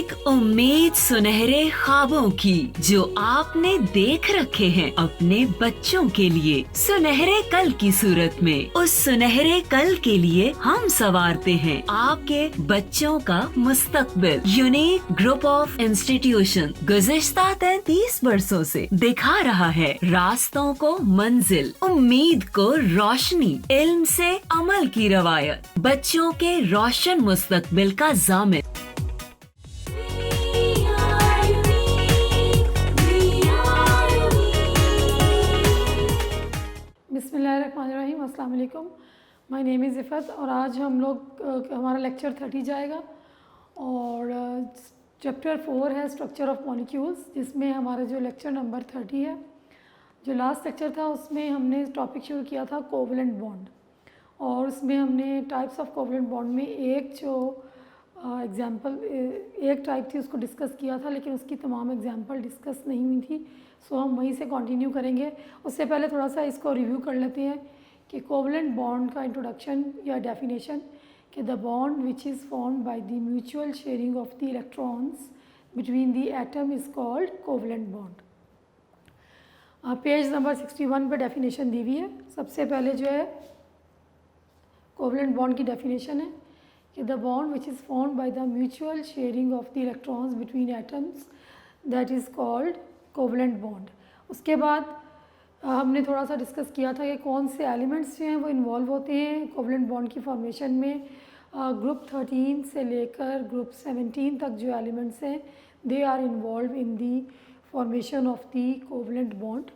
एक उम्मीद सुनहरे ख्वाबों की जो आपने देख रखे हैं अपने बच्चों के लिए, सुनहरे कल की सूरत में। उस सुनहरे कल के लिए हम संवारते हैं आपके बच्चों का मुस्तकबिल। यूनिक ग्रुप ऑफ इंस्टीट्यूशन गुज़िश्ता 33 वर्षों से दिखा रहा है रास्तों को मंजिल, उम्मीद को रोशनी, इल्म से अमल की रवायत, बच्चों के रोशन मुस्तकबिल का जामिन। बिस्मिल्लाहिर्रहमानिर्रहीम, अस्सलाम वालेकुम। माय नेम इज़ इफ़त और आज हम लोग हमारा लेक्चर 30 जाएगा और चैप्टर 4 है स्ट्रक्चर ऑफ मॉलिक्यूल्स, जिसमें हमारा जो लेक्चर नंबर 30 है। जो लास्ट लेक्चर था उसमें हमने टॉपिक शुरू किया था कोवलेंट बॉन्ड, और उसमें हमने टाइप्स ऑफ कोवलेंट बॉन्ड में एक जो एग्जांपल एक टाइप थी उसको डिस्कस किया था, लेकिन उसकी तमाम एग्जांपल डिस्कस नहीं हुई थी। सो हम वहीं से कंटिन्यू करेंगे। उससे पहले थोड़ा सा इसको रिव्यू कर लेते हैं कि कोवलेंट बॉन्ड का इंट्रोडक्शन या डेफिनेशन, कि the bond which is formed by the mutual sharing of the electrons between the atom is called covalent bond. Page number 61 पे डेफिनेशन दी हुई है। सबसे पहले जो है कोवलेंट बॉन्ड की डेफिनेशन है कि the bond which is formed by the mutual sharing of the electrons between atoms that is called covalent bond. उसके बाद हमने थोड़ा सा डिस्कस किया था कि कौन से एलिमेंट्स जो हैं वो इन्वॉल्व होते हैं कोवलेंट बॉन्ड की फॉर्मेशन में। ग्रुप 13 से लेकर ग्रुप 17 तक जो एलिमेंट्स हैं they are involve in the formation of the covalent bond.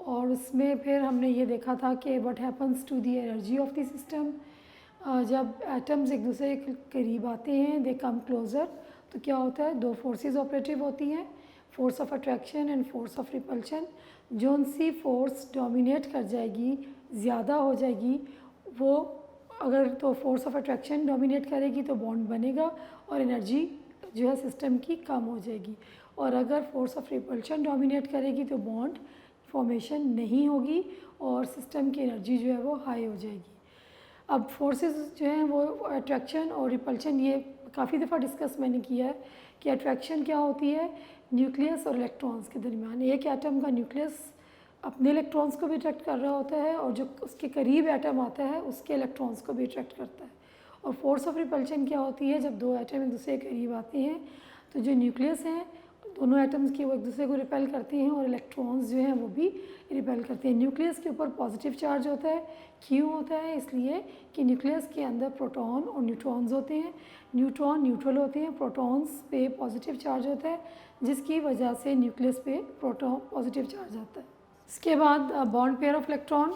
और उसमें फिर हमने ये देखा था कि what happens to the energy of the system. जब एटम्स एक दूसरे के करीब आते हैं, दे कम क्लोज़र, तो क्या होता है, दो फोर्सेस ऑपरेटिव होती हैं, force of attraction and force of repulsion. जोन सी फोर्स डोमिनेट कर जाएगी, ज़्यादा हो जाएगी, वो अगर तो फोर्स ऑफ अट्रैक्शन डोमिनेट करेगी तो बॉन्ड बनेगा और एनर्जी जो है सिस्टम की कम हो जाएगी, और अगर फोर्स ऑफ रिपल्शन डोमिनेट करेगी तो बॉन्ड फॉर्मेशन नहीं होगी और सिस्टम की एनर्जी जो है वो हाई हो जाएगी। अब फोर्सेस जो हैं वो अट्रैक्शन और रिपल्शन, ये काफ़ी दफ़ा डिस्कस मैंने किया है कि अट्रैक्शन क्या होती है, न्यूक्लियस और इलेक्ट्रॉन्स के दरमियान। एक एटम का न्यूक्लियस अपने इलेक्ट्रॉन्स को भी अट्रैक्ट कर रहा होता है और जो उसके करीब एटम आता है उसके इलेक्ट्रॉन्स को भी अट्रैक्ट करता है। और फोर्स ऑफ रिपल्शन क्या होती है, जब दो एटम एक दूसरे के करीब आते हैं तो जो न्यूक्लियस हैं दोनों एटम्स की वो एक दूसरे को रिपेल करते हैं और इलेक्ट्रॉन्स जो हैं वो भी रिपेल करते हैं। न्यूक्लियस के ऊपर पॉजिटिव चार्ज होता है, क्यों होता है, इसलिए कि न्यूक्लियस के अंदर प्रोटॉन और न्यूट्रॉन्स होते हैं। न्यूट्रॉन न्यूट्रल होते हैं, प्रोटॉन्स पे पॉजिटिव चार्ज होता है, जिसकी वजह से न्यूक्लियस पे प्रोटॉन पॉजिटिव चार्ज आता है। इसके बाद bond pair of electron,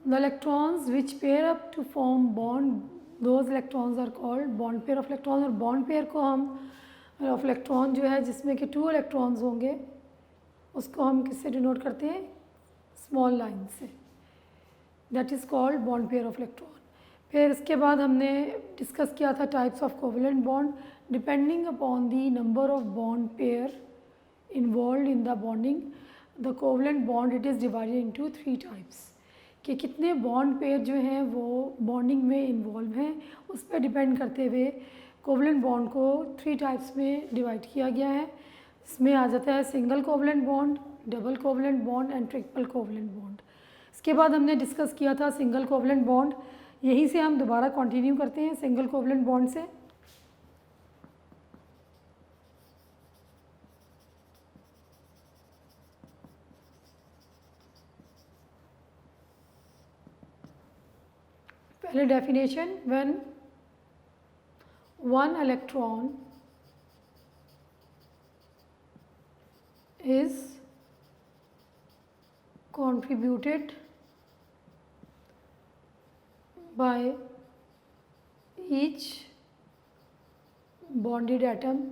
the electrons which pair up to form bond, those electrons are called bond pair of electron. और बॉन्ड पेयर को हम ऑफ इलेक्ट्रॉन जो है जिसमें कि 2 इलेक्ट्रॉन्स होंगे उसको हम किससे डिनोट करते हैं, स्मॉल लाइन से, that is called bond pair of electron. फिर इसके बाद हमने डिस्कस किया था types of covalent bond. Depending upon the number of bond pair involve in the bonding, the covalent bond it is divided into 3 types, कि कितने bond pair जो हैं वो बॉन्डिंग में इन्वॉल्व हैं उस पर डिपेंड करते हुए कोवलेंट बॉन्ड को 3 टाइप्स में डिवाइड किया गया है। इसमें आ जाता है single covalent bond, double covalent bond and triple covalent bond. इसके बाद हमने डिस्कस किया था सिंगल कोवलेंट बॉन्ड, यहीं से हम दोबारा कंटिन्यू करते हैं सिंगल कोवलेंट बॉन्ड से। पहले definition, when one electron is contributed by each bonded atom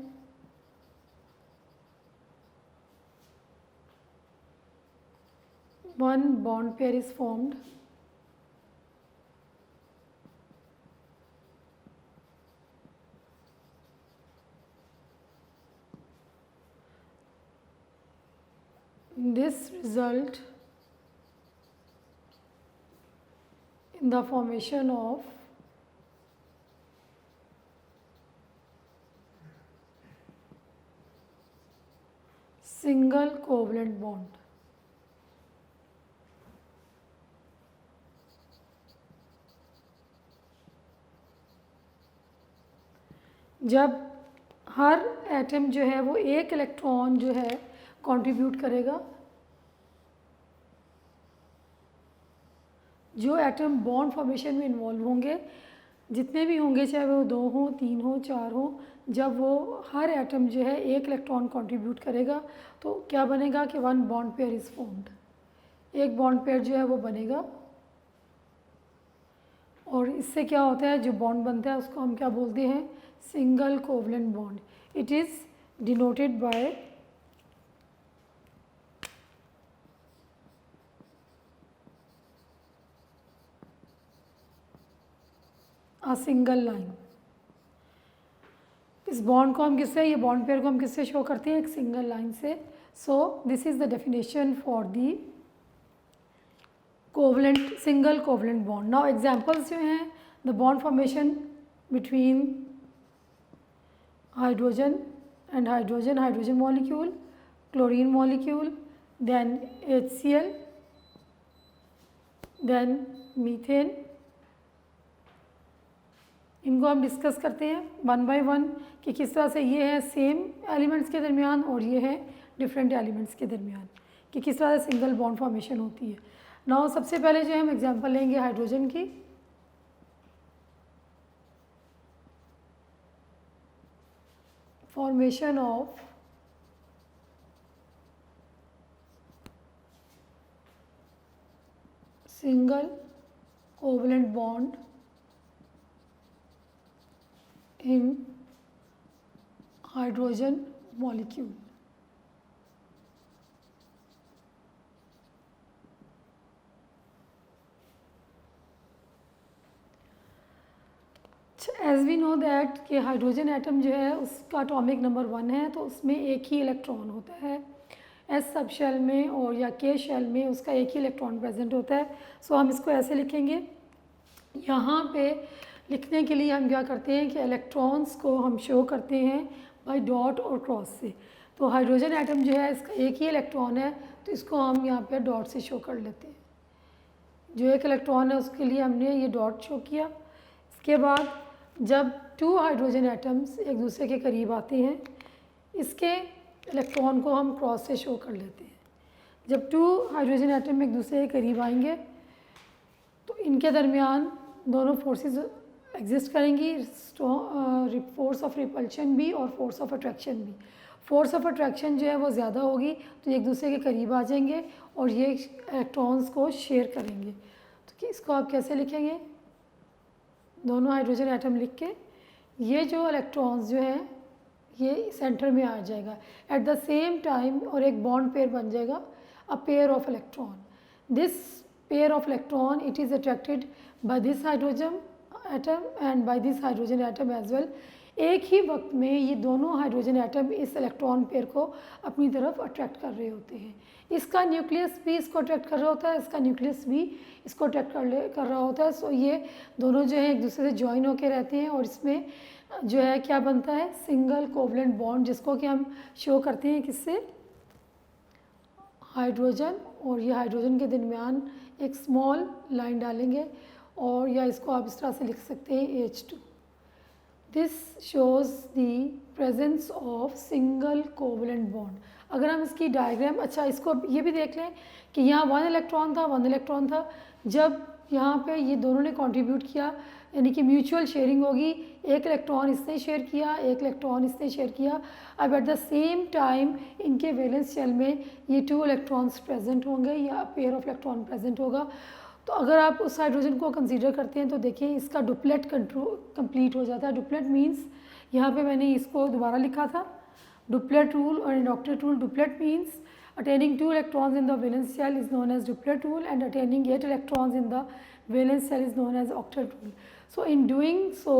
one bond pair is formed. This result in the formation of single covalent bond. जब हर atom जो है वो एक इलेक्ट्रॉन जो है कंट्रीब्यूट करेगा, जो एटम बॉन्ड फॉर्मेशन में इन्वॉल्व होंगे, जितने भी होंगे, चाहे वो 2 हो, 3 हो, 4 हो, जब वो हर एटम जो है एक इलेक्ट्रॉन कंट्रीब्यूट करेगा तो क्या बनेगा कि 1 बॉन्ड पेयर इज़ फॉर्म्ड, एक बॉन्ड पेयर जो है वो बनेगा। और इससे क्या होता है, जो बॉन्ड बनता है उसको हम क्या बोलते हैं, single covalent bond. It is denoted by a single line. इस बॉन्ड को हम किससे, ये बॉन्ड पेयर को हम किससे शो करते हैं, एक सिंगल लाइन से। So this is the definition for the covalent, single covalent bond. Now examples जो हैं, the bond formation between hydrogen and hydrogen, hydrogen molecule, chlorine molecule, then HCl, then methane. इनको हम discuss करते हैं 1 bye 1 कि किस तरह से ये है सेम एलिमेंट्स के दरमियान और ये है डिफरेंट एलिमेंट्स के दरमियान, कि किस तरह से सिंगल बॉन्ड फॉर्मेशन होती है। नाउ सबसे पहले जो है हम एग्जांपल लेंगे हाइड्रोजन की। Formation of single covalent bond in hydrogen molecule। As we know that कि हाइड्रोजन एटम जो है उसका एटॉमिक नंबर 1 है, तो उसमें एक ही इलेक्ट्रॉन होता है। एस सब शेल में और या के शेल में उसका एक ही इलेक्ट्रॉन प्रेजेंट होता है। सो हम इसको ऐसे लिखेंगे। यहाँ पे लिखने के लिए हम क्या करते हैं कि इलेक्ट्रॉन्स को हम शो करते हैं बाय डॉट और क्रॉस से। तो हाइड्रोजन एटम जो है इसका एक ही इलेक्ट्रॉन है, तो इसको हम यहाँ पे डॉट से शो कर लेते हैं। जो एक इलेक्ट्रॉन है उसके लिए हमने ये डॉट शो किया। इसके बाद जब 2 हाइड्रोजन एटम्स एक दूसरे के करीब आते हैं, इसके इलेक्ट्रॉन को हम क्रॉस से शो कर लेते हैं। जब 2 हाइड्रोजन एटम एक दूसरे के करीब आएंगे तो इनके दरमियान दोनों फोर्सेस एग्जिस्ट करेंगी, फोर्स ऑफ रिपल्शन भी और फोर्स ऑफ अट्रैक्शन भी। फोर्स ऑफ अट्रैक्शन जो है वो ज़्यादा होगी तो एक दूसरे के करीब आ जाएंगे और ये इलेक्ट्रॉन्स को शेयर करेंगे। तो इसको आप कैसे लिखेंगे, दोनों हाइड्रोजन एटम लिख के ये जो इलेक्ट्रॉन्स जो हैं ये सेंटर में आ जाएगा एट द सेम टाइम, और एक बॉन्ड पेयर बन जाएगा, a pair of electron. This pair of electron it is attracted by this hydrogen atom and by this hydrogen atom as well. एक ही वक्त में ये दोनों हाइड्रोजन एटम इस इलेक्ट्रॉन पेयर को अपनी तरफ अट्रैक्ट कर रहे होते हैं। इसका न्यूक्लियस भी इसको अट्रैक्ट कर रहा होता है, इसका न्यूक्लियस भी इसको अट्रैक्ट कर रहा होता है। सो ये दोनों जो है एक दूसरे से ज्वाइन होकर रहते हैं और इसमें जो है क्या बनता है, सिंगल कोवलेंट बॉन्ड, जिसको कि हम शो करते हैं किससे, हाइड्रोजन और ये हाइड्रोजन के दरमियान एक स्मॉल लाइन डालेंगे और या इसको आप इस तरह से लिख सकते हैं H2। This shows the presence of single covalent bond. अगर हम इसकी डायग्राम, अच्छा इसको ये भी देख लें कि यहाँ 1 इलेक्ट्रॉन था। जब यहाँ पे ये दोनों ने कंट्रीब्यूट किया यानी कि म्यूचुअल शेयरिंग होगी, एक इलेक्ट्रॉन इसने शेयर किया, एक इलेक्ट्रॉन इसने शेयर किया। अब एट द सेम टाइम इनके वैलेंस शेल में ये 2 इलेक्ट्रॉन्स प्रेजेंट होंगे या पेयर ऑफ इलेक्ट्रॉन प्रेजेंट होगा। तो अगर आप उस हाइड्रोजन को कंसीडर करते हैं तो देखिए इसका डुप्लेट कंप्लीट हो जाता है। डुप्लेट मीन्स, यहाँ पे मैंने इसको दोबारा लिखा था, डुप्लेट रूल और इन octet rule. Duplet means attaining 2 electrons in the valence shell is known as duplet rule and attaining 8 electrons in the valence shell is known as octet rule. So in doing so,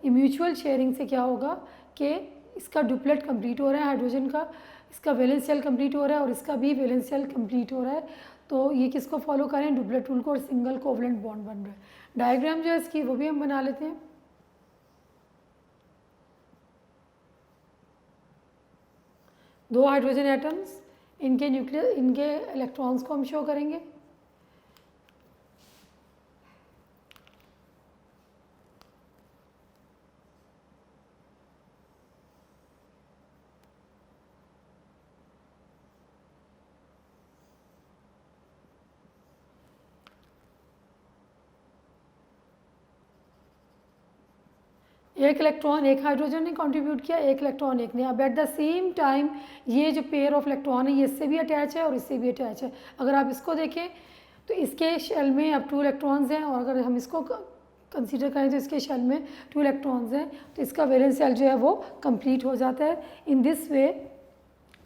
ये mutual sharing से क्या होगा कि इसका duplet complete हो रहा है hydrogen का, इसका वैलेंस शेल कंप्लीट हो रहा है और इसका भी वैलेंस शेल कंप्लीट हो रहा है। तो ये किसको फॉलो करें, डुप्लेट रूल को, और सिंगल कोवलेंट बॉन्ड बन रहा है। डायग्राम जो है इसकी वो भी हम बना लेते हैं। 2 हाइड्रोजन एटम्स, इनके न्यूक्लियर इनके इलेक्ट्रॉन्स को हम शो करेंगे। एक इलेक्ट्रॉन एक हाइड्रोजन ने कंट्रीब्यूट किया, एक इलेक्ट्रॉन एक ने। अब एट द सेम टाइम ये जो पेयर ऑफ इलेक्ट्रॉन है ये इससे भी अटैच है और इससे भी अटैच है। अगर आप इसको देखें तो इसके शेल में अब 2 इलेक्ट्रॉन्स हैं, और अगर हम इसको कंसीडर करें तो इसके शेल में 2 इलेक्ट्रॉन्स हैं, तो इसका वैलेंस शेल जो है वो कंप्लीट हो जाता है। In this way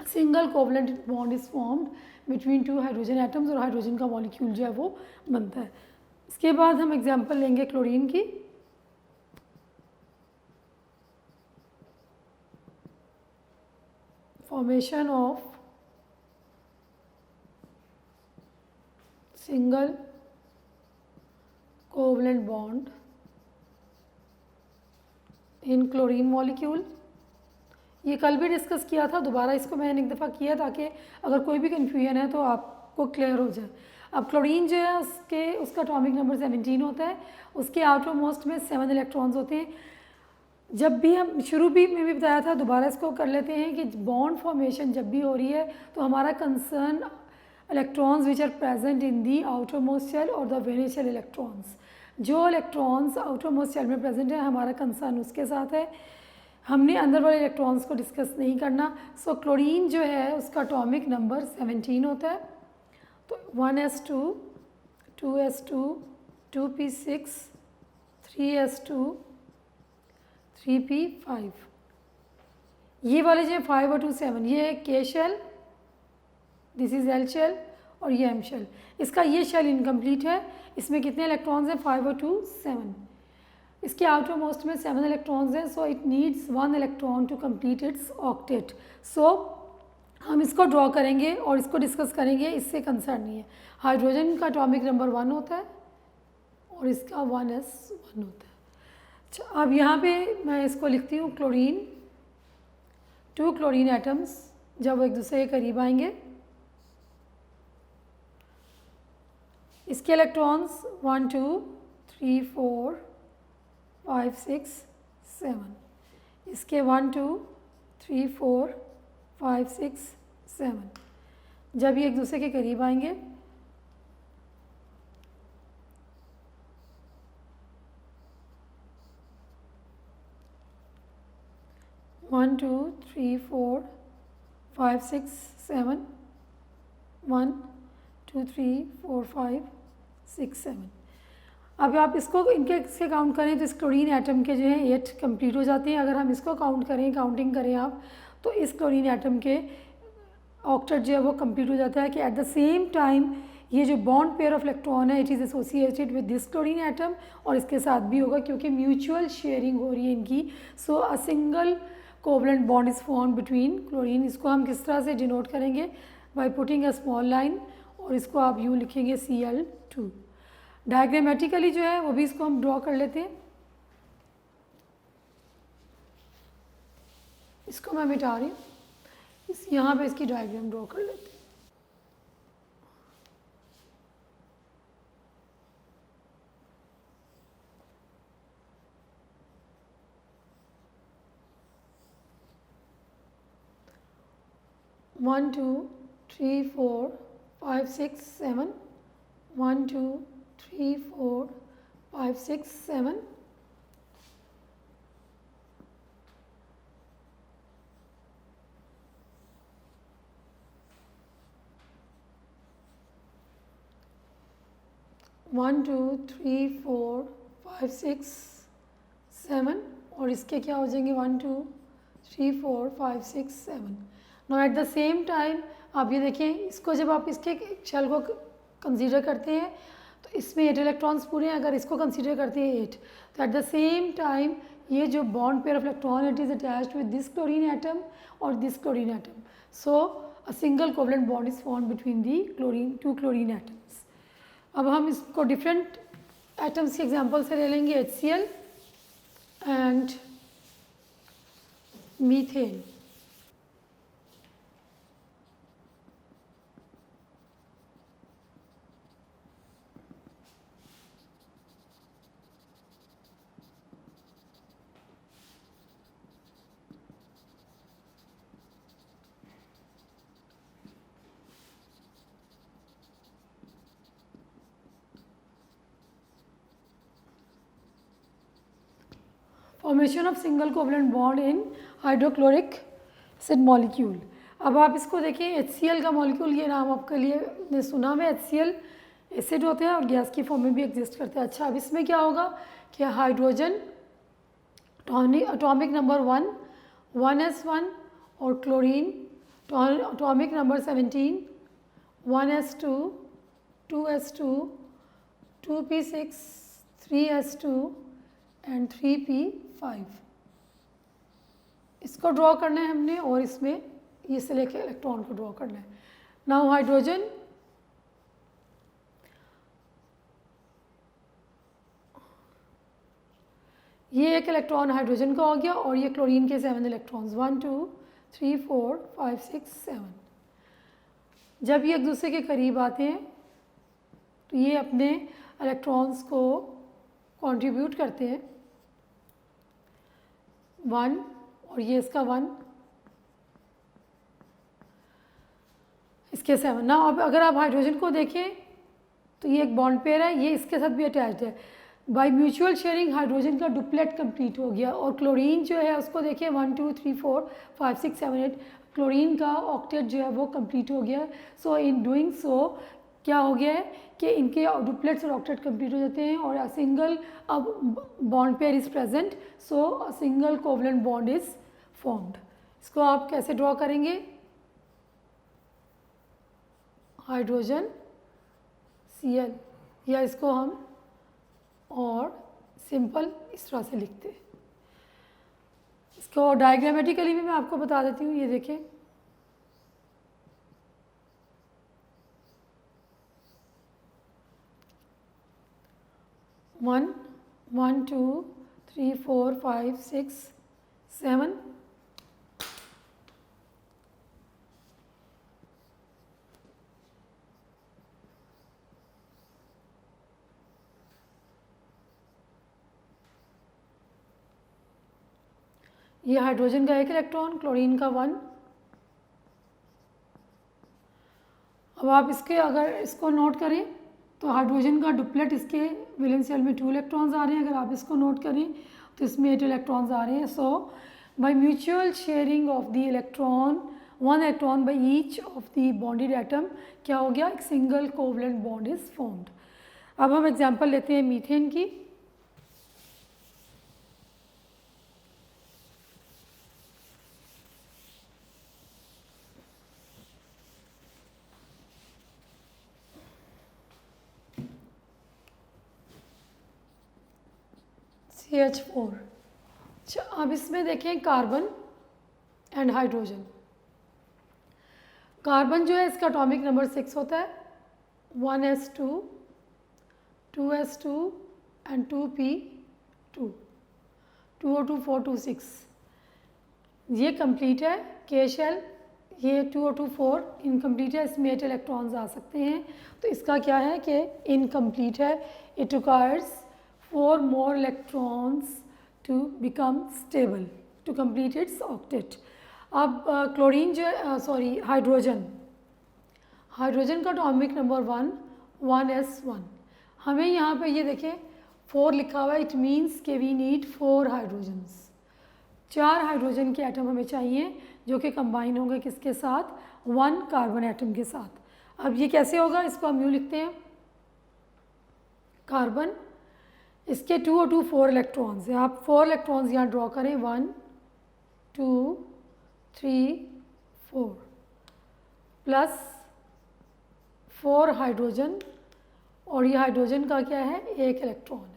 single covalent bond is formed between 2 hydrogen atoms, और हाइड्रोजन का मॉलिक्यूल जो है वो बनता है। इसके बाद हम एग्जाम्पल लेंगे क्लोरीन की। Formation of single covalent bond in chlorine molecule। ये कल भी डिस्कस किया था, दोबारा इसको मैंने एक दफ़ा किया ताकि अगर कोई भी कन्फ्यूजन है तो आपको क्लियर हो जाए। अब क्लोरीन जो है उसका एटॉमिक नंबर 17 होता है, उसके आउटर मोस्ट में 7 इलेक्ट्रॉन्स होते हैं। जब भी हम शुरू भी में भी बताया था, दोबारा इसको कर लेते हैं कि बॉन्ड फॉर्मेशन जब भी हो रही है तो हमारा concern electrons which are present in the outermost shell और द वेनियर शेल इलेक्ट्रॉन्स। जो इलेक्ट्रॉन्स आउटर मोस्ट शेल में प्रेजेंट है हमारा कंसर्न उसके साथ है, हमने अंदर वाले इलेक्ट्रॉन्स को डिस्कस नहीं करना। सो क्लोरीन जो है उसका एटॉमिक नंबर 17 होता है। तो 1s2, 2s2, 2p6, 3s2, 3p5। ये वाले जो 5 और 2 7, ये है K shell, this is L shell, और ये एम शेल। इसका ये शेल इनकम्प्लीट है, इसमें कितने इलेक्ट्रॉन्स हैं 5 और 2 7। इसके आउटर मोस्ट में 7 इलेक्ट्रॉन्स हैं, so it needs 1 electron to complete its octet. So हम इसको ड्रॉ करेंगे और इसको डिस्कस करेंगे, इससे कंसर्न नहीं है। हाइड्रोजन का एटॉमिक नंबर 1 होता है और इसका 1s1 होता है। अच्छा, अब यहाँ पे मैं इसको लिखती हूँ क्लोरीन। 2 क्लोरीन एटम्स जब एक दूसरे के करीब आएंगे, इसके इलेक्ट्रॉन्स 1 2 3 4 5 6 7, इसके 1 2 3 4 5 6 7। जब ये एक दूसरे के करीब आएंगे वन टू थ्री फोर 5 6 7, 1 2 3 4 5 6 7। अब आप इसको इसके काउंट करें तो इस क्लोरीन एटम के जो है 8 कंप्लीट हो जाते हैं। अगर हम इसको काउंटिंग करें आप, तो इस क्लोरीन एटम के ऑक्टेट जो है वो कंप्लीट हो जाता है कि एट द सेम टाइम ये जो बॉन्ड पेयर ऑफ इलेक्ट्रॉन है it is associated with this chlorine atom, और इसके साथ भी होगा क्योंकि म्यूचुअल शेयरिंग हो रही है इनकी। So a single covalent bond is formed between chlorine. इसको हम किस तरह से डिनोट करेंगे, by putting a small line, और इसको आप यूँ लिखेंगे Cl2। डायग्रामेटिकली जो है वो भी इसको हम ड्रॉ कर लेते हैं। इसको मैं मिटा रही हूँ, यहाँ पे इसकी डायग्राम ड्रॉ कर लेते हैं। वन टू थ्री फोर 5 6 7, 1 2 3 4 5 6 7, 1 2 3 4 5 6 7, और इसके क्या हो जाएंगे 1 2 3 4 5 6 7। Now at the same time आप ये देखें, इसको जब आप इसके शेल को कंसीडर करते हैं तो इसमें 8 इलेक्ट्रॉन्स पूरे हैं। अगर इसको कंसीडर करते हैं 8, तो एट द सेम टाइम ये जो bond pair of electron it is attached with this chlorine atom और this chlorine atom. So a single covalent bond is formed between the two chlorine atoms. अब हम इसको different atoms के example से ले लेंगे, HCl and methane. Formation of single covalent bond in hydrochloric acid molecule. अब आप इसको देखिए, HCl का मॉलिक्यूल, ये नाम आपके लिए ने सुना है, HCl एसिड होते हैं और गैस की फॉर्म में भी एग्जिस्ट करते हैं। अच्छा, अब इसमें क्या होगा कि हाइड्रोजन एटॉमिक नंबर 1 1s1 और chlorine atomic number 17 1s2 2s2 2p6 3s2 and 3p5 इसको ड्रॉ करना है हमने, और इसमें ये से लेके इलेक्ट्रॉन को ड्रॉ करना है। नाउ हाइड्रोजन, ये एक इलेक्ट्रॉन हाइड्रोजन का हो गया और ये क्लोरीन के 7 इलेक्ट्रॉन्स 1 2 3 4 5 6 7। जब ये एक दूसरे के करीब आते हैं तो ये अपने इलेक्ट्रॉन्स को कंट्रीब्यूट करते हैं 1, और ये इसका 1, इसके 7। ना अब अगर आप हाइड्रोजन को देखें तो ये एक बॉन्ड पेयर है, ये इसके साथ भी अटैच्ड है। बाय म्यूचुअल शेयरिंग हाइड्रोजन का डुप्लेट कंप्लीट हो गया, और क्लोरीन जो है उसको देखिए 1 2 3 4 5 6 7 8, क्लोरीन का ऑक्टेट जो है वो कंप्लीट हो गया। सो इन डूइंग सो क्या हो गया है कि इनके डुप्लेट्स और ऑक्टेट कंप्लीट हो जाते हैं, और अ सिंगल अब bond pair is present, so a single covalent bond is formed. इसको आप कैसे ड्रॉ करेंगे? हाइड्रोजन Cl, या इसको हम और सिंपल इस तरह से लिखते हैं। इसको डायग्रामेटिकली भी मैं आपको बता देती हूँ, ये देखें। वन 1 2 3 4 5 6 7, ये हाइड्रोजन का 1 इलेक्ट्रॉन, क्लोरीन का 1। अब आप इसके अगर इसको नोट करें तो हाइड्रोजन का डुप्लेट इसके वैलेंस शेल में 2 इलेक्ट्रॉन्स आ रहे हैं। अगर आप इसको नोट करें तो इसमें 8 इलेक्ट्रॉन्स आ रहे हैं। So by mutual sharing of the electron 1 electron by each of the bonded atom क्या हो गया? एक single covalent bond is formed. अब हम एग्जांपल लेते हैं मीथेन की। CH4। अच्छा, अब इसमें देखें कार्बन एंड हाइड्रोजन। कार्बन जो है इसका एटॉमिक नंबर 6 होता है, 1s2 2s2 and 2p2 2O2 426। ये कंप्लीट है। के शेल ये 2O2 4 इनकम्प्लीट है, इसमें 8 इलेक्ट्रॉन्स आ सकते हैं। तो इसका क्या है कि इनकम्प्लीट है। It requires 4 more electrons to become stable to complete its octet। अब क्लोरीन जो सॉरी हाइड्रोजन का एटॉमिक नंबर 1 1s1। हमें यहाँ पे ये देखें 4 लिखा हुआ है, इट मीन्स कि वी नीड 4 हाइड्रोजन्स। 4 हाइड्रोजन के एटम हमें चाहिए जो कि कंबाइन होंगे किसके साथ? 1 कार्बन एटम के साथ। अब ये कैसे होगा? इसको हम यूँ लिखते हैं, कार्बन, इसके 2O2 4 इलेक्ट्रॉन्स हैं। आप 4 इलेक्ट्रॉन्स यहाँ ड्रॉ करें, 1 2 3 4 प्लस 4 हाइड्रोजन, और ये हाइड्रोजन का क्या है? 1 इलेक्ट्रॉन है।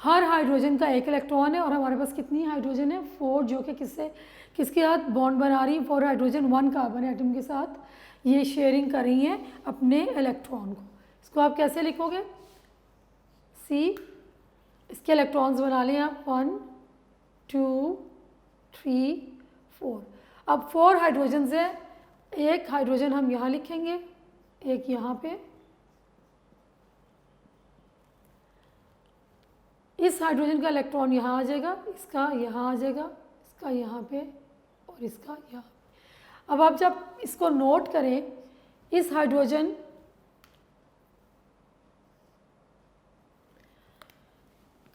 हर हाइड्रोजन का 1 इलेक्ट्रॉन है, और हमारे पास कितनी हाइड्रोजन है? 4, जो कि किसके साथ बॉन्ड बना रही है? 4 हाइड्रोजन 1 कार्बन एटम के साथ ये शेयरिंग कर रही हैं अपने इलेक्ट्रॉन को। इसको आप कैसे लिखोगे? C, इसके इलेक्ट्रॉन्स बना लें आप 1 2 3 4। अब 4 हाइड्रोजन से 1 हाइड्रोजन हम यहाँ लिखेंगे, 1 यहाँ पे। इस हाइड्रोजन का इलेक्ट्रॉन यहाँ आ जाएगा, इसका यहाँ आ जाएगा, इसका यहाँ पे, और इसका यहाँ। अब आप जब इसको नोट करें, इस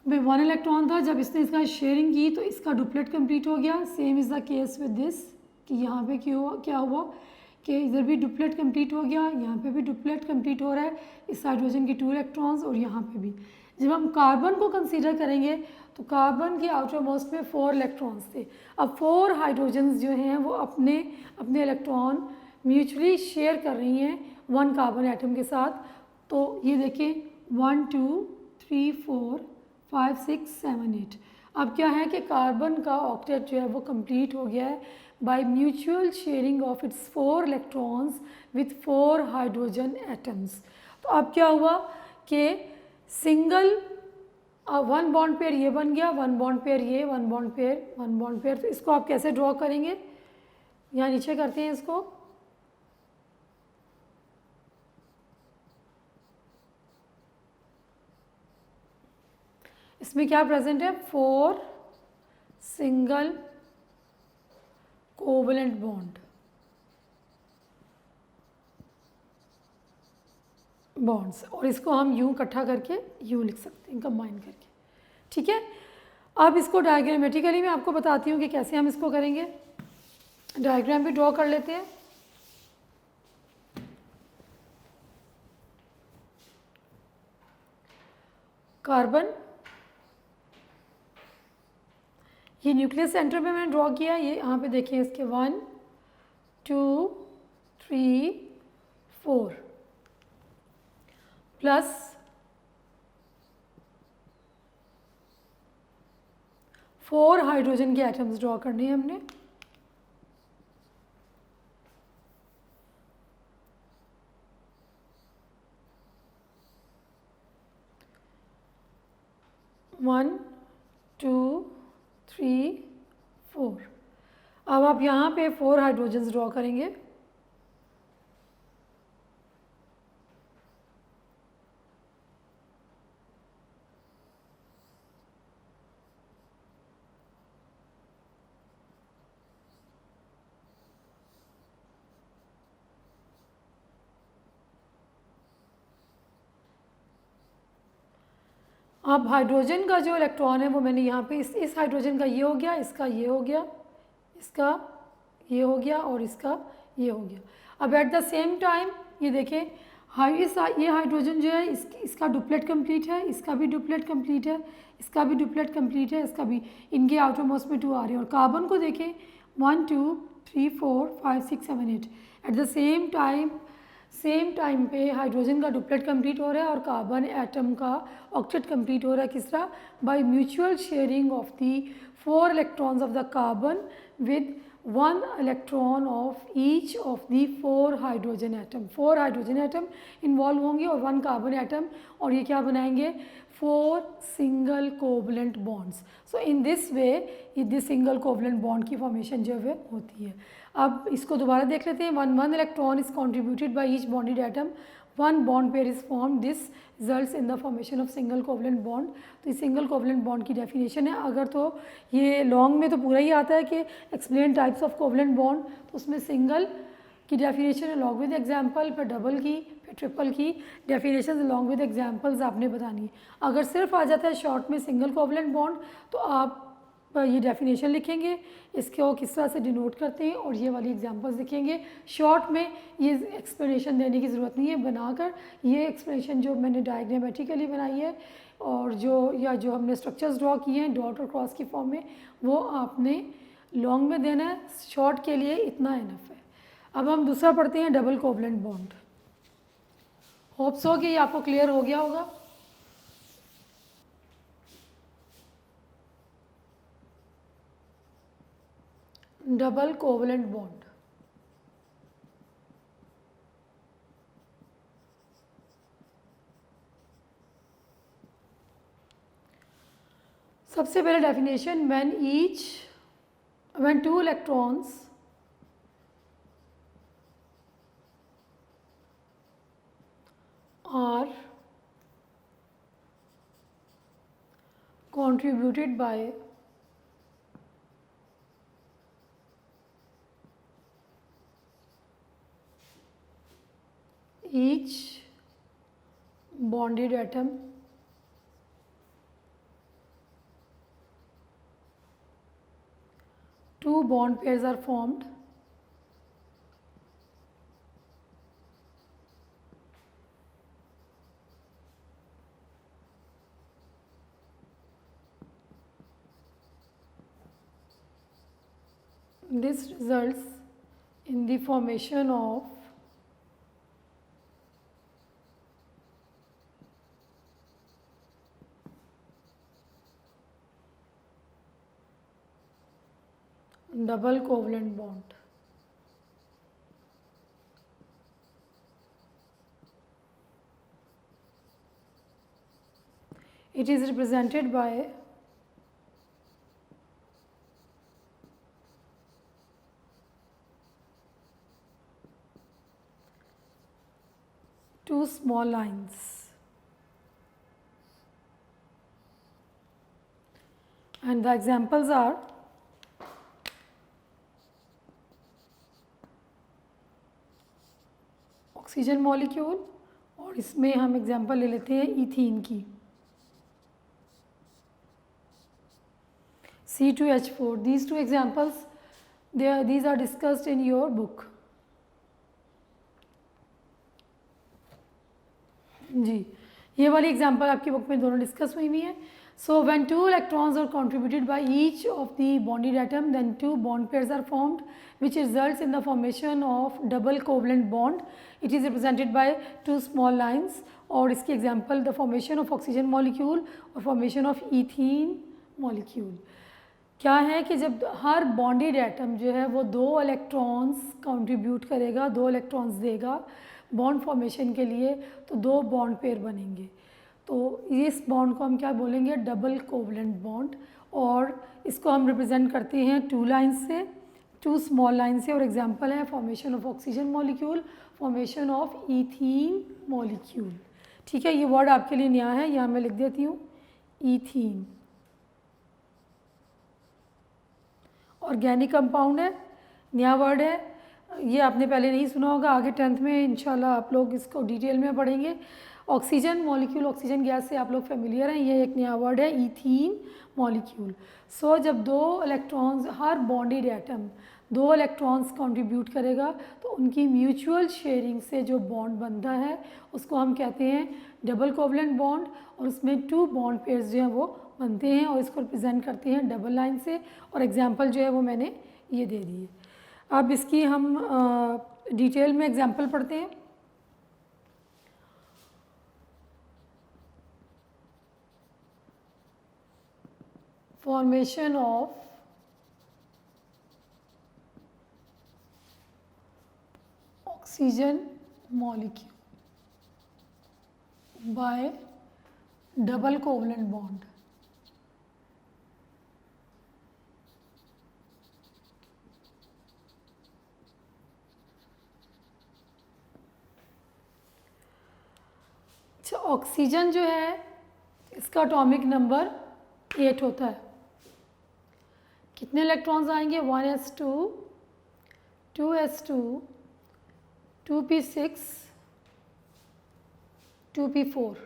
भाई 1 इलेक्ट्रॉन था, जब इसने इसका शेयरिंग की तो इसका डुप्लेट कंप्लीट हो गया। Same is the case with this, कि यहाँ पे क्या हुआ कि इधर भी डुप्लेट कंप्लीट हो गया, यहाँ पे भी डुप्लेट कंप्लीट हो रहा है, इस हाइड्रोजन के 2 इलेक्ट्रॉन्स, और यहाँ पे भी। जब हम कार्बन को कंसीडर करेंगे तो कार्बन के आउटर मोस्ट में 4 इलेक्ट्रॉन्स थे। अब 4 हाइड्रोजन्स जो हैं वो अपने अपने इलेक्ट्रॉन म्यूचुअली शेयर कर रही हैं 1 कार्बन एटम के साथ। तो ये देखें 1 2 3 4 5 6 7 8। अब क्या है कि कार्बन का ऑक्टेट जो है वो कंप्लीट हो गया है bye mutual sharing of its 4 electrons with 4 hydrogen atoms. तो अब क्या हुआ कि सिंगल 1 बॉन्ड पेयर ये बन गया, 1 बॉन्ड पेयर ये, 1 बॉन्ड पेयर, 1 बॉन्ड पेयर। तो इसको आप कैसे ड्रॉ करेंगे, यहाँ नीचे करते हैं इसको। इसमें क्या प्रेजेंट है, 4 सिंगल कोवलेंट बॉन्ड्स, और इसको हम यूं इकट्ठा करके यूं लिख सकते हैं कंबाइन करके। ठीक है, अब इसको डायग्रामेटिकली मैं आपको बताती हूँ कि कैसे हम इसको करेंगे। डायग्राम भी ड्रॉ कर लेते हैं। कार्बन, ये न्यूक्लियस सेंटर पे मैंने ड्रॉ किया, ये यहाँ पे देखिए इसके 1 2 3 4 प्लस 4 हाइड्रोजन के एटम्स ड्रॉ करने हैं हमने। वन 2 3 4। अब आप यहाँ पे 4 हाइड्रोजन्स ड्रॉ करेंगे। अब हाइड्रोजन का जो इलेक्ट्रॉन है वो मैंने यहाँ पे इस हाइड्रोजन का ये हो गया, इसका ये हो गया, इसका ये हो गया और इसका ये हो गया। अब एट द सेम टाइम ये देखें ये हाइड्रोजन जो है इसका डुप्लेट कंप्लीट है, इसका भी डुप्लेट कंप्लीट है, इसका भी डुप्लेट कंप्लीट है, इसका भी, इनके आउटर मोस्ट में 2 आ रहे हैं। और कार्बन को देखें 1 2 3 4 5 6 7 8। एट द सेम टाइम पे हाइड्रोजन का डुप्लेट कंप्लीट हो रहा है और कार्बन एटम का ऑक्टेट कंप्लीट हो रहा है। किस तरह, bye mutual sharing of the 4 electrons of the carbon with 1 electron of each of the 4 hydrogen atom. 4 hydrogen atom involve होंगे और 1 कार्बन एटम, और ये क्या बनाएंगे, 4 single covalent bonds. So in this way this single covalent bond की formation जो है होती है। अब इसको दोबारा देख लेते हैं। 1 electron is contributed by each bonded atom, 1 bond pair is form, this results in the formation of single covalent bond. तो ये सिंगल कोवलेंट बॉन्ड की डेफिनेशन है। अगर तो ये लॉन्ग में तो पूरा ही आता है कि explain types of covalent bond, तो उसमें सिंगल की डेफिनेशन है लॉन्ग विद एग्जाम्पल, फिर डबल की, फिर ट्रिपल की डेफिनेशन लॉन्ग विद एग्जाम्पल्स आपने बतानी है। अगर सिर्फ आ जाता है शॉर्ट में सिंगल कोवलेंट बॉन्ड तो आप ये डेफिनेशन लिखेंगे, इसको किस तरह से डिनोट करते हैं और ये वाली एग्जांपल्स लिखेंगे। शॉर्ट में ये एक्सप्लेनेशन देने की ज़रूरत नहीं है, बनाकर ये एक्सप्लेनेशन जो मैंने डायग्रामेटिकली बनाई है और जो हमने स्ट्रक्चर्स ड्रॉ किए हैं डॉट और क्रॉस की फॉर्म में, वो आपने लॉन्ग में देना है। शॉर्ट के लिए इतना इनफ है। अब हम दूसरा पढ़ते हैं, double covalent bond. Hope so कि ये आपको क्लियर हो गया होगा। डबल कोवलेंट बॉन्ड, सबसे पहले definition, when 2 electrons are contributed by each bonded atom two bond pairs are formed. This results in the formation of double covalent bond. It is represented by two small lines, and the examples are oxygen molecule, और इसमें हम example ले लेते हैं ethene की, C2H4. These two examples, these are discussed in your book. जी, ये वाली example आपकी बुक में दोनों डिस्कस हुई है. So when two electrons are contributed by each of the bonded atom, then two bond pairs are formed, which results in the formation of double covalent bond. It is represented by two small lines. और इसकी example the formation of oxygen molecule और formation of ethene molecule. क्या है कि जब हर bonded atom जो है वो दो इलेक्ट्रॉन्स कंट्रीब्यूट करेगा, दो इलेक्ट्रॉन्स देगा बॉन्ड फॉर्मेशन के लिए, तो दो बॉन्ड पेयर बनेंगे. तो इस बॉन्ड को हम क्या बोलेंगे? Double covalent bond. और इसको हम रिप्रेजेंट करते हैं टू लाइन्स से, टू स्मॉल लाइन से. और एग्जांपल है formation of oxygen molecule, formation of ethene molecule. ठीक है, ये वर्ड आपके लिए नया है, यहाँ मैं लिख देती हूँ ईथीन. ऑर्गेनिक कंपाउंड है, नया वर्ड है, ये आपने पहले नहीं सुना होगा. आगे 10th में इंशाल्लाह आप लोग इसको डिटेल में पढ़ेंगे. ऑक्सीजन मॉलिक्यूल, ऑक्सीजन गैस से आप लोग फेमिलियर हैं. ये एक नया वर्ड है ईथीन मॉलिक्यूल. सो जब दो इलेक्ट्रॉन्स, हर बॉन्डेड एटम दो इलेक्ट्रॉन्स कंट्रीब्यूट करेगा, तो उनकी म्यूचुअल शेयरिंग से जो बॉन्ड बनता है उसको हम कहते हैं डबल कोवलेंट बॉन्ड. और उसमें टू बॉन्ड पेयर्स जो हैं वो बनते हैं, और इसको रिप्रेजेंट करते हैं डबल लाइन से. और एग्जांपल जो है वो मैंने ये दे दी है. अब इसकी हम डिटेल में एग्जांपल पढ़ते हैं. Formation of oxygen molecule by double covalent bond. अच्छा, ऑक्सीजन जो है इसका एटॉमिक नंबर 8 होता है. कितने इलेक्ट्रॉन्स आएंगे? 1s2, 2s2, 2p6, 2p4,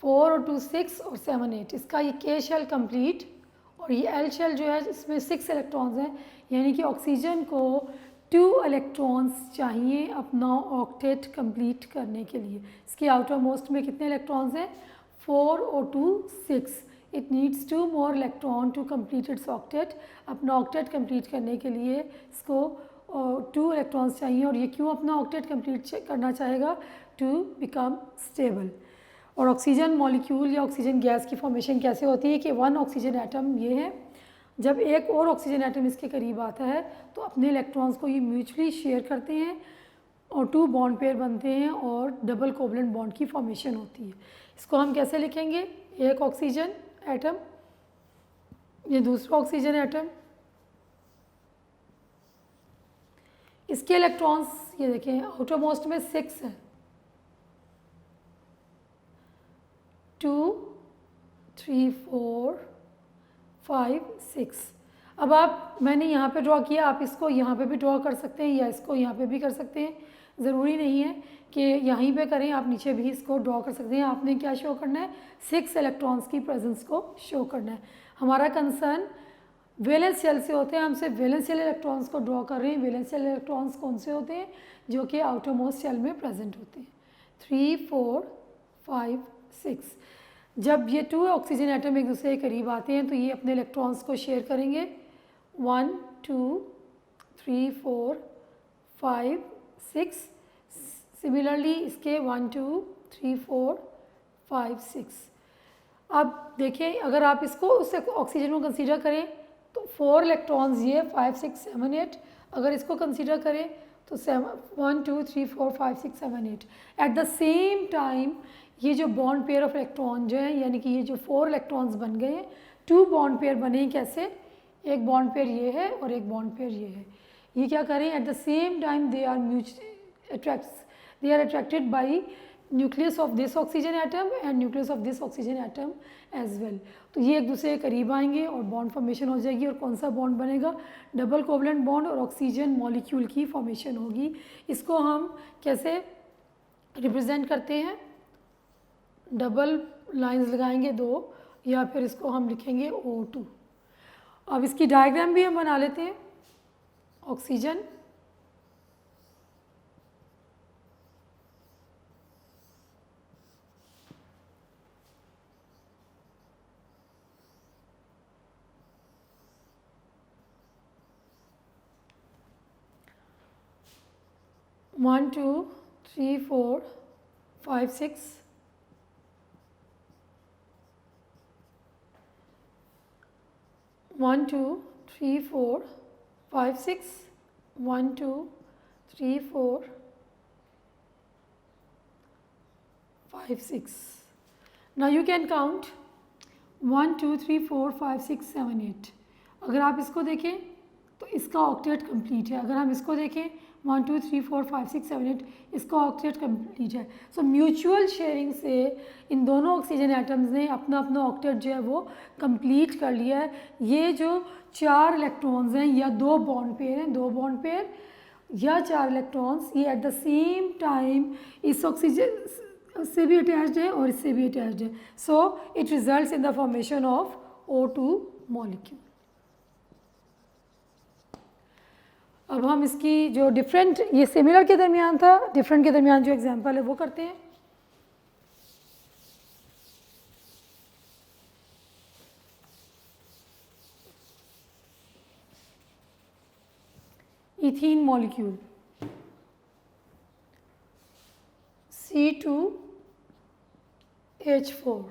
4 और 2 6 और 7 8. इसका ये K शेल कंप्लीट, और ये L शेल जो है इसमें 6 इलेक्ट्रॉन्स हैं. यानी कि ऑक्सीजन को 2 इलेक्ट्रॉन्स चाहिए अपना ऑक्टेट कंप्लीट करने के लिए. इसके आउटर मोस्ट में कितने इलेक्ट्रॉन्स हैं? 4 और 2 6. It needs 2 more electron to complete its octet. अपना ऑक्टेट कंप्लीट करने के लिए इसको 2 इलेक्ट्रॉन्स चाहिए. और ये क्यों अपना ऑक्टेट कंप्लीट करना चाहेगा? To become stable. और ऑक्सीजन मॉलिक्यूल या ऑक्सीजन गैस की फॉर्मेशन कैसे होती है कि 1 ऑक्सीजन एटम ये है, जब एक और ऑक्सीजन एटम इसके करीब आता है तो अपने इलेक्ट्रॉन्स को ये म्यूचुअली शेयर करते हैं और 2 बॉन्ड पेयर बनते हैं और डबल कोवलेंट बॉन्ड की फॉर्मेशन होती है. इसको हम कैसे लिखेंगे? एक ऑक्सीजन एटम, ये दूसरा ऑक्सीजन एटम, इसके इलेक्ट्रॉन्स ये देखें आउटर मोस्ट में 6 है, 2 3 4 5 6. अब आप, मैंने यहाँ पे ड्रॉ किया, आप इसको यहाँ पे भी ड्रॉ कर सकते हैं या इसको यहाँ पे भी कर सकते हैं. ज़रूरी नहीं है कि यहीं पे करें, आप नीचे भी इसको ड्रॉ कर सकते हैं. आपने क्या शो करना है? 6 इलेक्ट्रॉन्स की प्रेजेंस को शो करना है. हमारा कंसर्न वैलेंस शेल से होते हैं, हम सिर्फ वैलेंस शेल इलेक्ट्रॉन्स को ड्रॉ कर रहे हैं। वैलेंस शेल इलेक्ट्रॉन्स कौन से होते हैं? जो कि आउटरमोस्ट शेल में प्रेजेंट होते हैं। 3, 4, 5, 6। जब ये 2 ऑक्सीजन एटम एक दूसरे के करीब आते हैं तो ये अपने इलेक्ट्रॉन्स को शेयर करेंगे। 1, 2, 3, 4, 5, 6। सिमिलरली इसके 1, 2, 3, 4, 5, 6। अब देखिए, अगर आप इसको उस ऑक्सीजन को कंसीडर करें तो 4 इलेक्ट्रॉन्स ये 5, 6, 7, 8। अगर इसको कंसीडर करें तो 1, 2, 3, 4, 5, 6, 7, 8। एट द सेम टाइम ये जो बॉन्ड पेयर ऑफ इलेक्ट्रॉन जो है, यानी कि ये जो 4 इलेक्ट्रॉन्स बन गए हैं, 2 बॉन्ड पेयर बने कैसे? एक बॉन्ड पेयर ये है और एक बॉन्ड पेयर ये है। ये क्या करें? At the same time they are attracted by nucleus of this oxygen atom and nucleus of this oxygen atom as well. तो ये एक दूसरे के करीब आएंगे और बॉन्ड फॉर्मेशन हो जाएगी। और कौन सा बॉन्ड बनेगा? डबल कोवलेंट बॉन्ड और ऑक्सीजन मॉलिक्यूल की फॉर्मेशन होगी। इसको हम कैसे रिप्रेजेंट करते हैं? डबल लाइंस लगाएंगे 2, या फिर इसको हम लिखेंगे O2। अब इसकी डायग्राम भी हम बना लेते हैं। Oxygen, one, 2, 3, 4, 5, 6। 1, 2, 3, 4, 5, 6। 1, 2, 3, 4, 5, 6। Now you can count 1, 2, 3, 4, 5, 6, 7, 8। अगर आप इसको देखें तो इसका ऑक्टेट कंप्लीट है। अगर हम इसको देखें 1, 2, 3, 4, 5, 6, 7, 8, इसका ऑक्टेट कंप्लीट है। सो म्यूचुअल शेयरिंग से इन दोनों ऑक्सीजन एटम्स ने अपना अपना ऑक्टेट जो है वो कंप्लीट कर लिया है। ये जो 4 इलेक्ट्रॉन्स हैं, या 2 बॉन्ड पेयर हैं, 2 बॉन्ड पेयर या 4 इलेक्ट्रॉन्स, ये एट द सेम टाइम इस ऑक्सीजन से भी अटैच्ड है और इससे भी अटैच्ड है। So it results in the formation of O2 molecule. अब हम इसकी जो डिफरेंट, ये सिमिलर के दरमियान था, डिफरेंट के दरमियान जो एग्जांपल है वो करते हैं। Ethene molecule C2H4।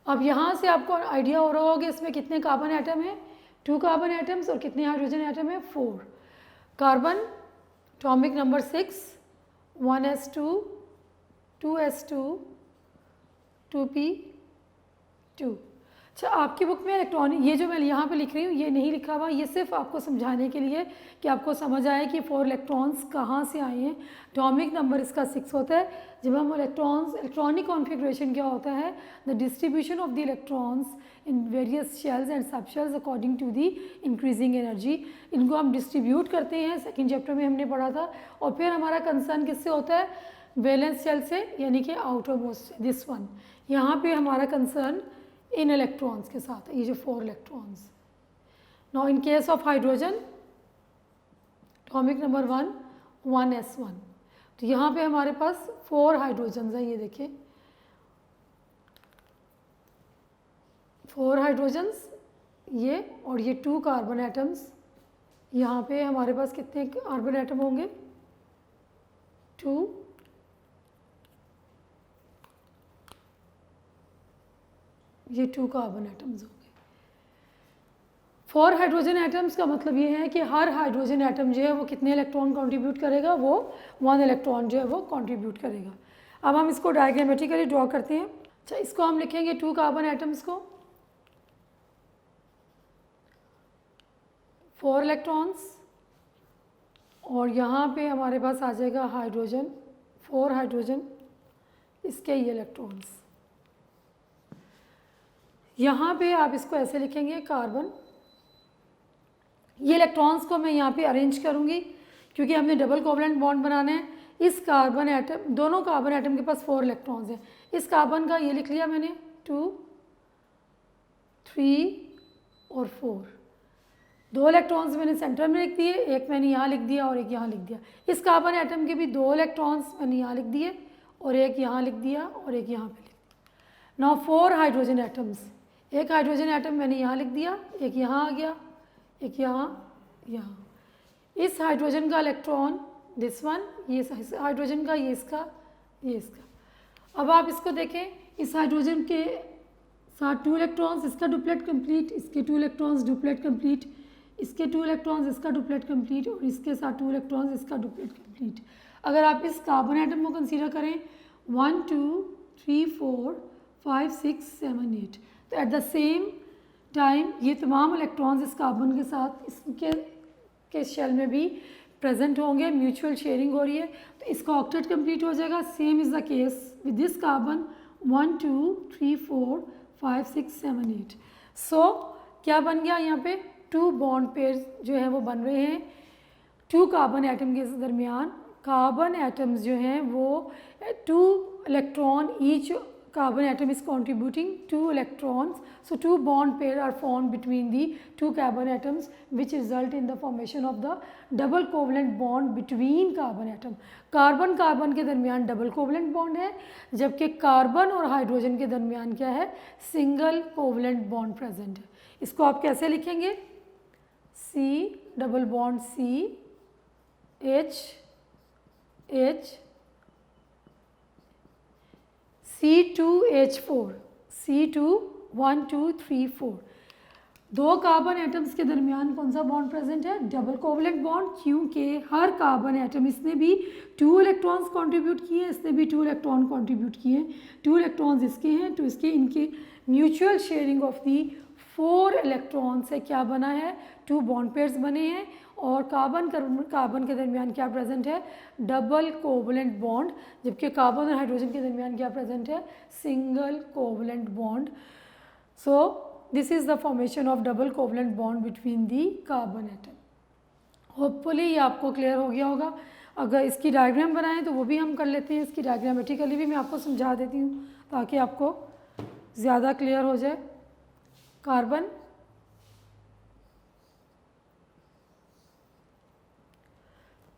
अब यहाँ से आपको आइडिया हो रहा होगा इसमें कितने कार्बन एटम है? 2 कार्बन एटम्स। और कितने हाइड्रोजन एटम है? 4। Carbon atomic number 6, 1s2, 2s2, 2p2। अच्छा, आपकी बुक में इलेक्ट्रॉनिक, ये जो मैं यहाँ पे लिख रही हूँ ये नहीं लिखा हुआ, ये सिर्फ आपको समझाने के लिए कि आपको समझ आए कि 4 इलेक्ट्रॉन्स कहाँ से आए हैं। एटॉमिक नंबर इसका 6 होता है। जब हम इलेक्ट्रॉनिक कॉन्फ़िगरेशन क्या होता है? The distribution of the electrons in various shells and sub shells according to the increasing energy. इनको हम डिस्ट्रीब्यूट करते हैं, सेकेंड चैप्टर में हमने पढ़ा था। और फिर हमारा कंसर्न किससे होता है? वैलेंस शेल से, यानी कि आउटरमोस्ट दिस वन। यहाँ पे हमारा कंसर्न इन इलेक्ट्रॉन्स के साथ है, ये जो 4 electrons. Now in case of hydrogen atomic number 1, 1s1। तो यहाँ पे हमारे पास 4 हाइड्रोजन्स हैं, ये देखिए 4 हाइड्रोजन्स ये, और ये 2 कार्बन एटम्स। यहाँ पे हमारे पास कितने कार्बन एटम होंगे? 2, ये 2 कार्बन एटम्स होंगे। 4 हाइड्रोजन एटम्स का मतलब ये है कि हर हाइड्रोजन एटम जो है वो कितने इलेक्ट्रॉन कंट्रीब्यूट करेगा? वो 1 इलेक्ट्रॉन जो है वो कंट्रीब्यूट करेगा। अब हम इसको डायग्रामेटिकली ड्रॉ करते हैं। अच्छा, इसको हम लिखेंगे 2 कार्बन एटम्स को, 4 इलेक्ट्रॉन्स, और यहाँ पे हमारे पास आ जाएगा हाइड्रोजन, 4 हाइड्रोजन, इसके ये इलेक्ट्रॉन्स। यहाँ पे आप इसको ऐसे लिखेंगे कार्बन। ये इलेक्ट्रॉन्स को मैं यहाँ पे अरेंज करूँगी क्योंकि हमने डबल कोवलेंट बॉन्ड बनाना है। इस कार्बन एटम, दोनों कार्बन एटम के पास 4 इलेक्ट्रॉन्स हैं। इस कार्बन का ये लिख लिया मैंने 2, 3 और 4। 2 इलेक्ट्रॉन्स मैंने सेंटर में लिख दिए, एक मैंने यहाँ लिख दिया और एक यहाँ लिख दिया। इस कार्बन एटम के भी 2 इलेक्ट्रॉन्स मैंने यहाँ लिख दिए और एक यहाँ लिख दिया और एक यहाँ पे लिख दिया। नाउ 4 हाइड्रोजन एटम्स, एक हाइड्रोजन एटम मैंने यहाँ लिख दिया, एक यहाँ आ गया, एक यहाँ। इस हाइड्रोजन का इलेक्ट्रॉन दिस वन, ये हाइड्रोजन का, ये इसका, ये इसका। अब आप इसको देखें, इस हाइड्रोजन के साथ 2 इलेक्ट्रॉन्स, इसका डुप्लेट कंप्लीट, इसके 2 इलेक्ट्रॉन्स डुप्लेट कंप्लीट, इसके 2 इलेक्ट्रॉन्स, इसका डुप्लेट कंप्लीट और इसके साथ 2 इलेक्ट्रॉन्स, इसका डुप्लेट कंप्लीट। अगर आप इस कार्बन एटम को कंसीडर करें 1 2 3 4 5 6 7 8, तो एट द सेम टाइम ये तमाम इलेक्ट्रॉन्स इस कार्बन के साथ इसके शेल में भी प्रेजेंट होंगे, म्यूचुअल शेयरिंग हो रही है, तो इसका ऑक्टेट कंप्लीट हो जाएगा। Same is the case with this carbon 1 2 3 4 5 6 7 8। सो क्या बन गया, यहाँ पे 2 बॉन्ड पेयर जो है वो बन रहे हैं 2 कार्बन एटम के दरमियान। कार्बन एटम्स जो हैं वो 2 electron each carbon atom is contributing 2 electrons, so 2 bond pair are formed between the 2 carbon atoms which result in the formation of the double covalent bond between carbon atom। Carbon carbon के दरमियान double covalent bond है, जबकि carbon और hydrogen के दरमियान क्या है, single covalent bond present है। इसको आप कैसे लिखेंगे, C double bond C H H C2H4 C2 1 2 3 4। 2 carbon atoms के दरमियान कौन सा बॉन्ड प्रेजेंट है, डबल कोवलेंट बॉन्ड, क्योंकि हर कार्बन एटम, इसने भी 2 इलेक्ट्रॉन्स कंट्रीब्यूट किए हैं, इसने भी 2 इलेक्ट्रॉन कंट्रीब्यूट किए हैं, 2 इलेक्ट्रॉन्स इसके हैं, तो इसके इनके mutual sharing of the 4 electron से क्या बना है, 2 बॉन्ड पेयर्स बने हैं। और कार्बन कार्बन के दरमियान क्या प्रेजेंट है, डबल कोवलेंट बॉन्ड, जबकि कार्बन और हाइड्रोजन के दरमियान क्या प्रेजेंट है, single covalent bond. So this is the formation of double covalent bond between the carbon atom. Hopefully ये आपको क्लियर हो गया होगा। अगर इसकी डायग्राम बनाएं तो वो भी हम कर लेते हैं, इसकी डायग्रामेटिकली भी मैं आपको समझा देती हूँ ताकि आपको ज़्यादा क्लियर हो जाए। कार्बन,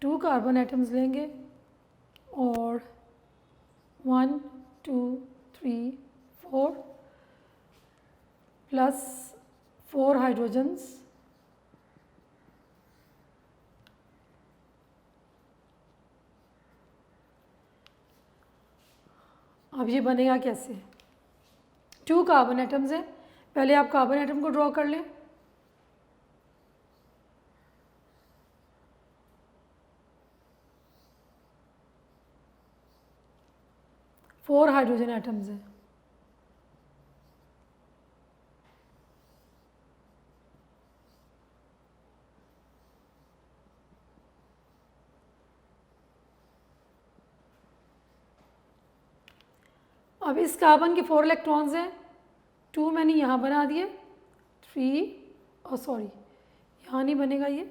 टू कार्बन एटम्स लेंगे और 1 2 3 4 प्लस 4 हाइड्रोजन्स, अब ये बनेगा कैसे, 2 कार्बन एटम्स हैं, पहले आप कार्बन एटम को ड्रॉ कर लें। फोर हाइड्रोजन एटम्स हैं, अब इस कार्बन के 4 इलेक्ट्रॉन्स हैं, 2 मैंने यहाँ बना दिए, 3 और सॉरी यहाँ नहीं बनेगा, ये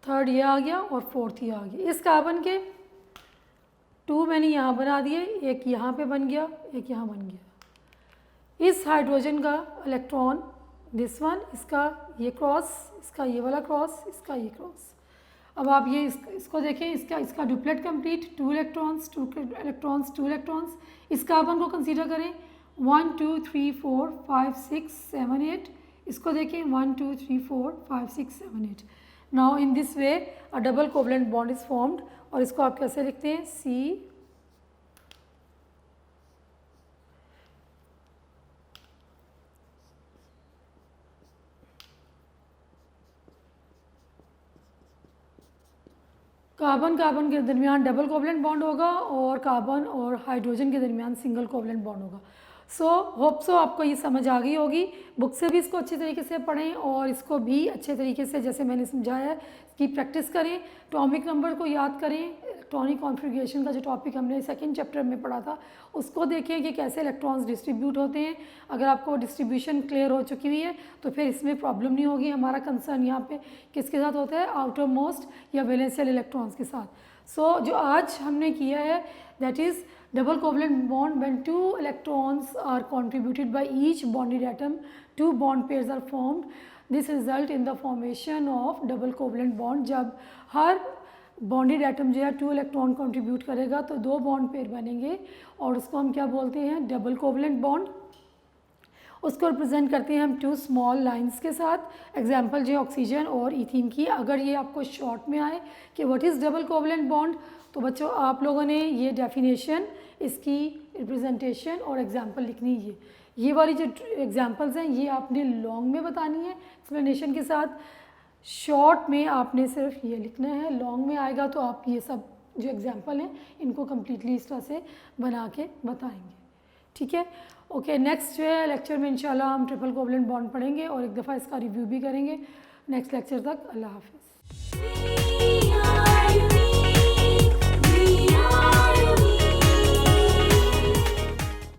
3rd ये आ गया और 4th ये आ गया। इस कार्बन के 2 मैंने यहाँ बना दिए, एक यहाँ पे बन गया, एक यहाँ बन गया। इस हाइड्रोजन का इलेक्ट्रॉन दिस वन, इसका ये क्रॉस, इसका ये वाला क्रॉस, इसका ये क्रॉस। अब आप ये इसको देखें, इसका duplet complete, 2 electrons 2 electrons 2 electrons. इस कार्बन को कंसीडर करें 1 2 3 4 5 6 7 8, इसको देखें 1 2 3 4 5 6 7 8। Now in this way a double covalent bond is formed. और इसको आप कैसे लिखते हैं, C कार्बन कार्बन के दरमियान डबल कोवलेंट बॉन्ड होगा और कार्बन और हाइड्रोजन के दरमियान सिंगल कोवलेंट बॉन्ड होगा। सो होप सो आपको ये समझ आ गई होगी। बुक से भी इसको अच्छे तरीके से पढ़ें और इसको भी अच्छे तरीके से जैसे मैंने समझाया है इसकी प्रैक्टिस करें। एटॉमिक नंबर को याद करें, इलेक्ट्रॉनिक कॉन्फ़िगरेशन का जो टॉपिक हमने 2nd चैप्टर में पढ़ा था उसको देखें कि कैसे इलेक्ट्रॉन्स डिस्ट्रीब्यूट होते हैं। अगर आपको डिस्ट्रीब्यूशन क्लियर हो चुकी हुई है तो फिर इसमें प्रॉब्लम नहीं होगी। हमारा कंसर्न यहाँ पे किसके साथ होता है, आउटर मोस्ट या वैलेंशियल इलेक्ट्रॉन्स के साथ। सो जो आज हमने किया है that is double covalent bond when two electrons are contributed by each bonded atom, two bond pairs are formed. This result in the formation of double covalent bond. जब हर bonded atom जो है 2 इलेक्ट्रॉन कंट्रीब्यूट करेगा तो 2 bond pair बनेंगे और उसको हम क्या बोलते हैं, डबल कोवलेंट बॉन्ड। उसको रिप्रेजेंट करते हैं हम 2 स्मॉल लाइंस के साथ। एग्जांपल जो है ऑक्सीजन और इथीन की। अगर ये आपको शॉर्ट में आए कि what is double covalent bond, तो बच्चों आप लोगों ने ये डेफिनेशन, इसकी रिप्रेजेंटेशन और एग्जांपल लिखनी है। ये वाली जो एग्जांपल्स हैं ये आपने लॉन्ग में बतानी है एक्सप्लेनेशन के साथ। शॉर्ट में आपने सिर्फ ये लिखना है, लॉन्ग में आएगा तो आप ये सब जो एग्जांपल हैं इनको कम्प्लीटली इस तरह से बना के बताएंगे। ठीक है, ओके। नेक्स्ट जो है लेक्चर में इंशाल्लाह हम ट्रिपल कोवलेंट बॉन्ड पढ़ेंगे और एक दफ़ा इसका रिव्यू भी करेंगे। नेक्स्ट लेक्चर तक अल्लाह हाफिज़।